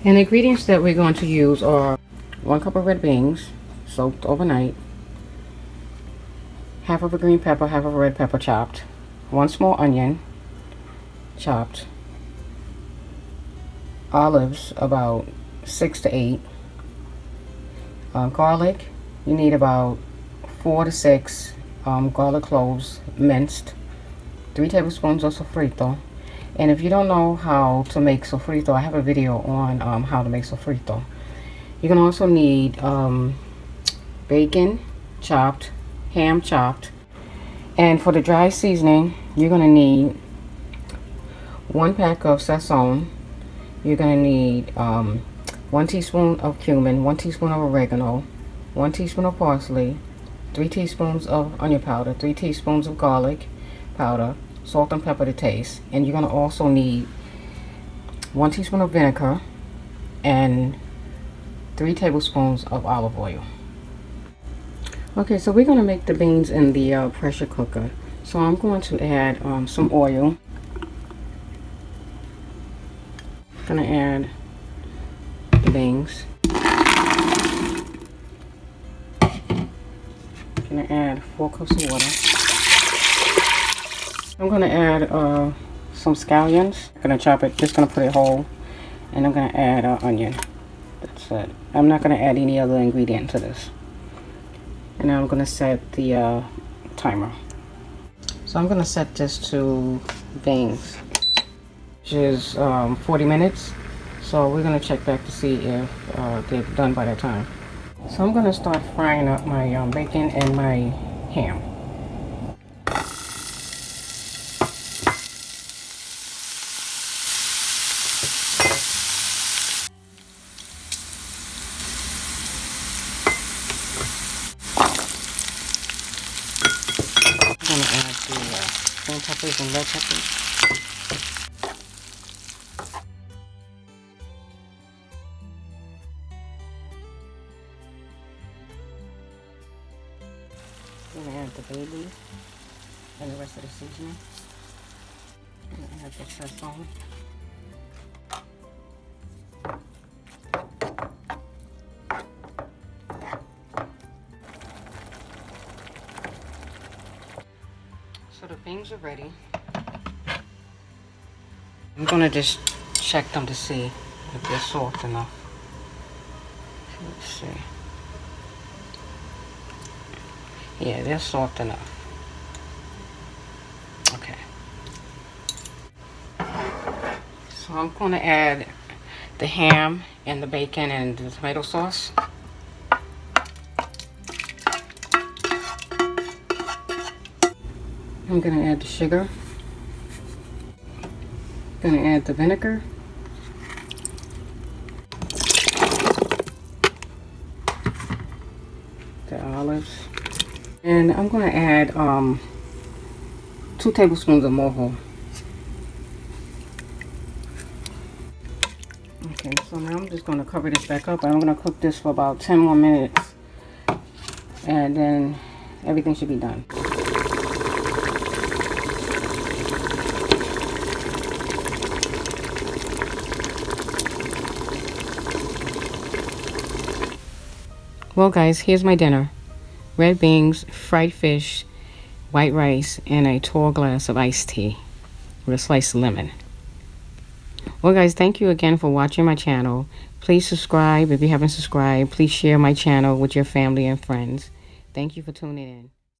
And the ingredients that we're going to use are 1 cup of red beans soaked overnight, half of a green pepper, half of a red pepper chopped, 1 small onion chopped, olives about 6 to 8, garlic, you need about 4 to 6 garlic cloves minced, 3 tablespoons of sofrito. And if you don't know how to make sofrito, I have a video on how to make sofrito. You can also need bacon chopped, ham chopped, and for the dry seasoning, you're going to need 1 pack of sazon. You're going to need 1 teaspoon of cumin, 1 teaspoon of oregano, 1 teaspoon of parsley, 3 teaspoons of onion powder, 3 teaspoons of garlic powder, salt and pepper to taste. And you're going to also need 1 teaspoon of vinegar and 3 tablespoons of olive oil. Okay, so we're going to make the beans in the pressure cooker. So I'm going to add some oil. I'm going to add the beans. I'm going to add 4 cups of water. I'm going to add some scallions. I'm going to chop it, just going to put it whole. And I'm going to add onion. That's it. I'm not going to add any other ingredient to this. And now I'm going to set the timer. So I'm going to set this to beans, which is 40 minutes. So we're going to check back to see if they're done by that time. So I'm going to start frying up my bacon and my ham. I'm going to add the green peppers and red peppers. I'm going to add the bay leaf and the rest of the seasoning. I'm going to add the sazon. So the beans are ready. I'm going to just check them to see if they're soft enough. Let's see. Yeah, they're soft enough. Okay. So I'm going to add the ham and the bacon and the tomato sauce. I'm going to add the sugar. I'm going to add the vinegar. The olives. And I'm going to add 2 tablespoons of mojo. Okay, so now I'm just going to cover this back up. And I'm going to cook this for about 10 more minutes. And then everything should be done. Well guys, here's my dinner. Red beans, fried fish, white rice, and a tall glass of iced tea with a slice of lemon. Well guys, thank you again for watching my channel. Please subscribe if you haven't subscribed. Please share my channel with your family and friends. Thank you for tuning in.